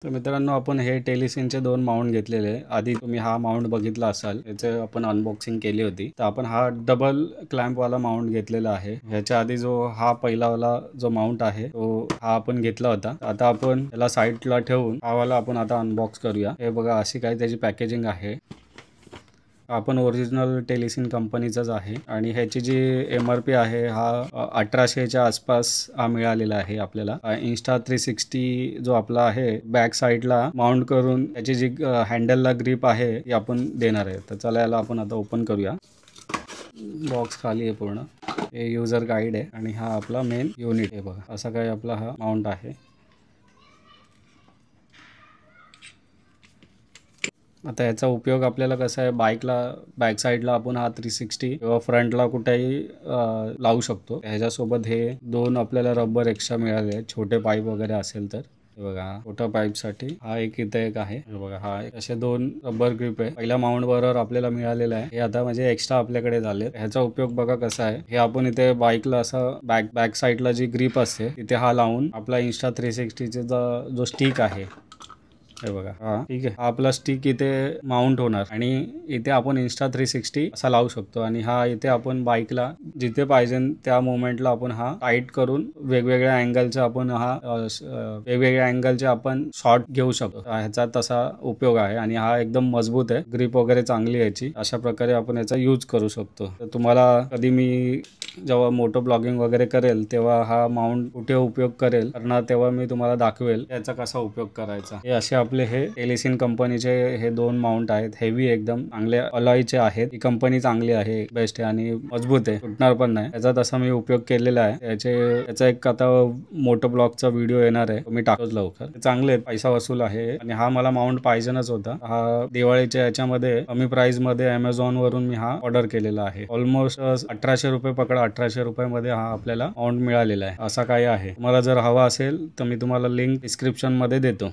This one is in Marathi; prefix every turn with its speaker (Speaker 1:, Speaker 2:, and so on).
Speaker 1: तर मित्रांनो, आपण हे टेलिसिनचे 2 माउंट घेतलेले आहे. आधी तुम्ही हा माउंट बघितला असाल, याचे आपण अनबॉक्सिंग केली होती. तर आपण हा डबल क्लॅम्पवाला माउंट घेतलेला आहे. ह्याच्या आधी जो हा पहिलावाला जो माउंट आहे तो हा आपण घेतला होता. आता आपण याला साईडला ठेवून हा वाला आपण आता अनबॉक्स करूया. हे बघा, अशी काही त्याची पॅकेजिंग आहे. आपण ओरिजिनल टेलिसिन कंपनीचाच आहे आणि ह्याची जी MRP आहे हा 1800च्या आसपास हा मिळालेला आहे आपल्याला. Insta360 जो आपला आहे बॅक साईडला माउंट करून याची जी हँडलला ग्रिप आहे ती आपण देणार आहे. तर चला याला आपण आता ओपन करूया. बॉक्स खाली आहे पूर्ण. हे युजर गाईड आहे आणि हा आपला मेन युनिट आहे. बघा, असा काही आपला हा माउंट आहे. आता याचा उपयोग आपल्याला कसा आहे, बाईकला बॅक साईडला आपण हा 360 किंवा फ्रंटला कुठेही लावू शकतो. ह्याच्यासोबत हे 2 आपल्याला रबर एक्स्ट्रा मिळाले आहेत. छोटे पाईप वगैरे असेल तर हे बघा, छोट्या पाईपसाठी हा एक इथे एक आहे. हे बघा, हा असे 2 रबर ग्रिप आहे. पहिल्या माउंट बरोबर आपल्याला मिळालेला आहे. हे आता म्हणजे एक्स्ट्रा आपल्याकडे झाले. ह्याचा उपयोग बघा कसा आहे. हे आपण इथे बाईकला असं बॅक साईडला जी ग्रिप असते तिथे हा लावून आपला Insta360 जो स्टिक आहे, हे बघा, हा ठीक आहे, हा आपला स्टिक इथे माउंट होणार आणि इथे आपण Insta360 असा लावू शकतो आणि हा इथे आपण बाईकला जिथे पाहिजे त्या मोमेंटला आपण हा टाईट करून वेगवेगळ्या अँगलचे आपण वेगवेगळ्या अँगलचे आपण शॉट घेऊ शकतो. ह्याचा तसा उपयोग आहे आणि हा एकदम मजबूत आहे. ग्रिप वगैरे चांगली आहे याची. अशा प्रकारे आपण याचा यूज करू शकतो. तर तुम्हाला कधी मी जेव्हा मोटो ब्लॉगिंग वगैरे करेल तेव्हा हा माउंट कुठे उपयोग करेल करणार तेव्हा मी तुम्हाला दाखवेल याचा कसा उपयोग करायचा. हे असे आपले हे टेलिसिन कंपनीचे हे 2 माउंट आहेत. हेवी एकदम चांगले अलॉयचे आहेत. ही कंपनी चांगली आहे, बेस्ट आहे आणि मजबूत आहे, तुटणार पण नाही. याचा तसा मी उपयोग केलेला आहे. याचा एक आता मोटो ब्लॉगचा व्हिडिओ येणार आहे, मी टाकतोच लवकर. चांगले पैसा वसूल आहे आणि हा मला माउंट पाहिजेच होता. हा दिवाळीच्या याच्यामध्ये कमी प्राइस मध्ये Amazon वरून मी हा ऑर्डर केलेला आहे. ऑलमोस्ट 1800 रुपये पकडा. 1800 रुपयामध्ये हा आपल्याला माउंट मिळालेला आहे. असा काही आहे. तुम्हाला जर हवा असेल तर मी तुम्हाला लिंक डिस्क्रिप्शन मध्ये देतो.